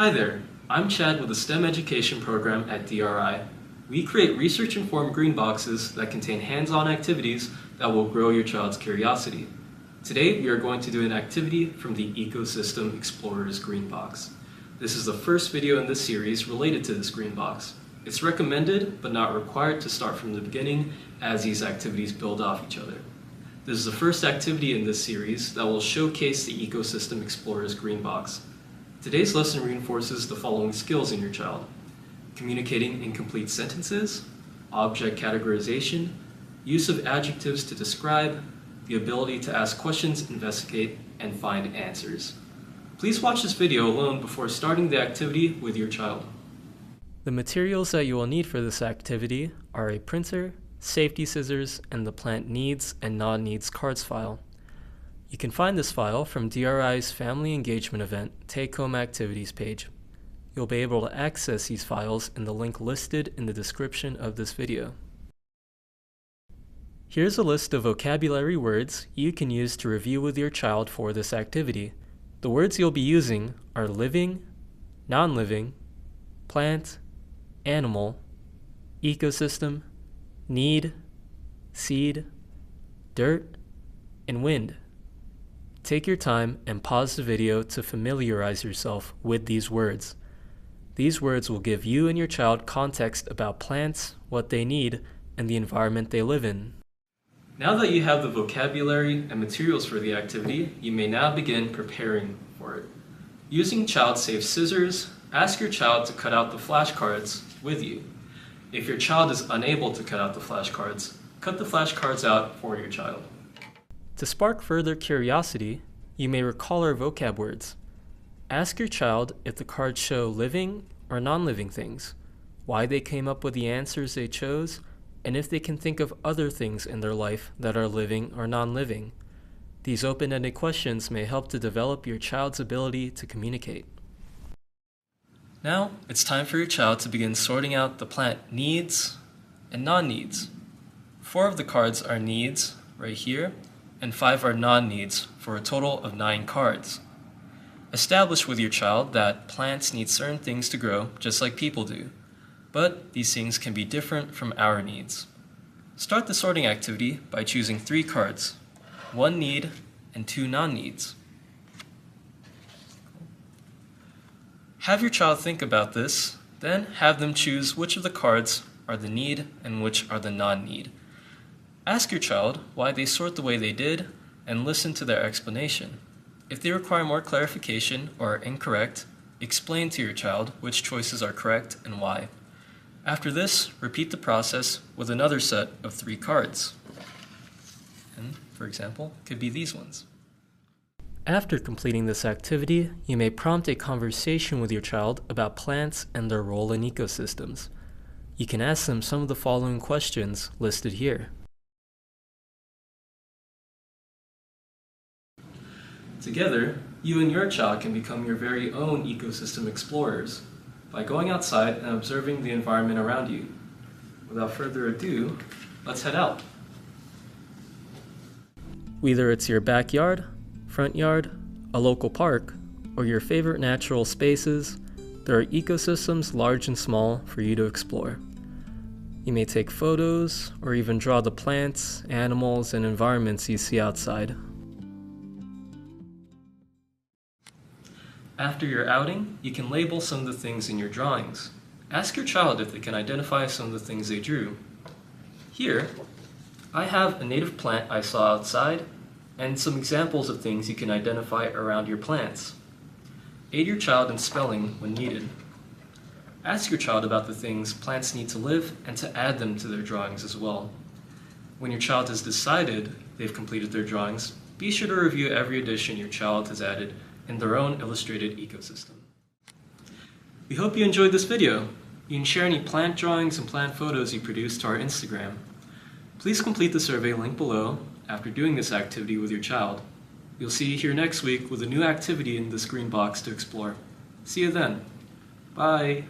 Hi there, I'm Chad with the STEM education program at DRI. We create research-informed green boxes that contain hands-on activities that will grow your child's curiosity. Today we are going to do an activity from the Ecosystem Explorers Green Box. This is the first video in this series related to this green box. It's recommended but not required to start from the beginning as these activities build off each other. This is the first activity in this series that will showcase the Ecosystem Explorers Green Box. Today's lesson reinforces the following skills in your child: communicating incomplete sentences, object categorization, use of adjectives to describe, the ability to ask questions, investigate, and find answers. Please watch this video alone before starting the activity with your child. The materials that you will need for this activity are a printer, safety scissors, and the plant needs and non-needs cards file. You can find this file from DRI's Family Engagement Event Take-Home Activities page. You'll be able to access these files in the link listed in the description of this video. Here's a list of vocabulary words you can use to review with your child for this activity. The words you'll be using are living, non-living, plant, animal, ecosystem, need, seed, dirt, and wind. Take your time and pause the video to familiarize yourself with these words. These words will give you and your child context about plants, what they need, and the environment they live in. Now that you have the vocabulary and materials for the activity, you may now begin preparing for it. Using child-safe scissors, ask your child to cut out the flashcards with you. If your child is unable to cut out the flashcards, cut the flashcards out for your child. To spark further curiosity, you may recall our vocab words. Ask your child if the cards show living or non-living things, why they came up with the answers they chose, and if they can think of other things in their life that are living or non-living. These open-ended questions may help to develop your child's ability to communicate. Now, it's time for your child to begin sorting out the plant needs and non-needs. 4 of the cards are needs, right here, and 5 are non-needs, for a total of 9 cards. Establish with your child that plants need certain things to grow just like people do, but these things can be different from our needs. Start the sorting activity by choosing 3 cards, 1 need and 2 non-needs. Have your child think about this, then have them choose which of the cards are the need and which are the non-need. Ask your child why they sort the way they did and listen to their explanation. If they require more clarification or are incorrect, explain to your child which choices are correct and why. After this, repeat the process with another set of 3 cards. And, for example, could be these ones. After completing this activity, you may prompt a conversation with your child about plants and their role in ecosystems. You can ask them some of the following questions listed here. Together, you and your child can become your very own ecosystem explorers by going outside and observing the environment around you. Without further ado, let's head out. Whether it's your backyard, front yard, a local park, or your favorite natural spaces, there are ecosystems large and small for you to explore. You may take photos or even draw the plants, animals, and environments you see outside. After your outing, you can label some of the things in your drawings. Ask your child if they can identify some of the things they drew. Here, I have a native plant I saw outside and some examples of things you can identify around your plants. Aid your child in spelling when needed. Ask your child about the things plants need to live and to add them to their drawings as well. When your child has decided they've completed their drawings, be sure to review every addition your child has added in their own illustrated ecosystem. We hope you enjoyed this video. You can share any plant drawings and plant photos you produced to our Instagram. Please complete the survey link below after doing this activity with your child. We'll see you here next week with a new activity in this green box to explore. See you then. Bye.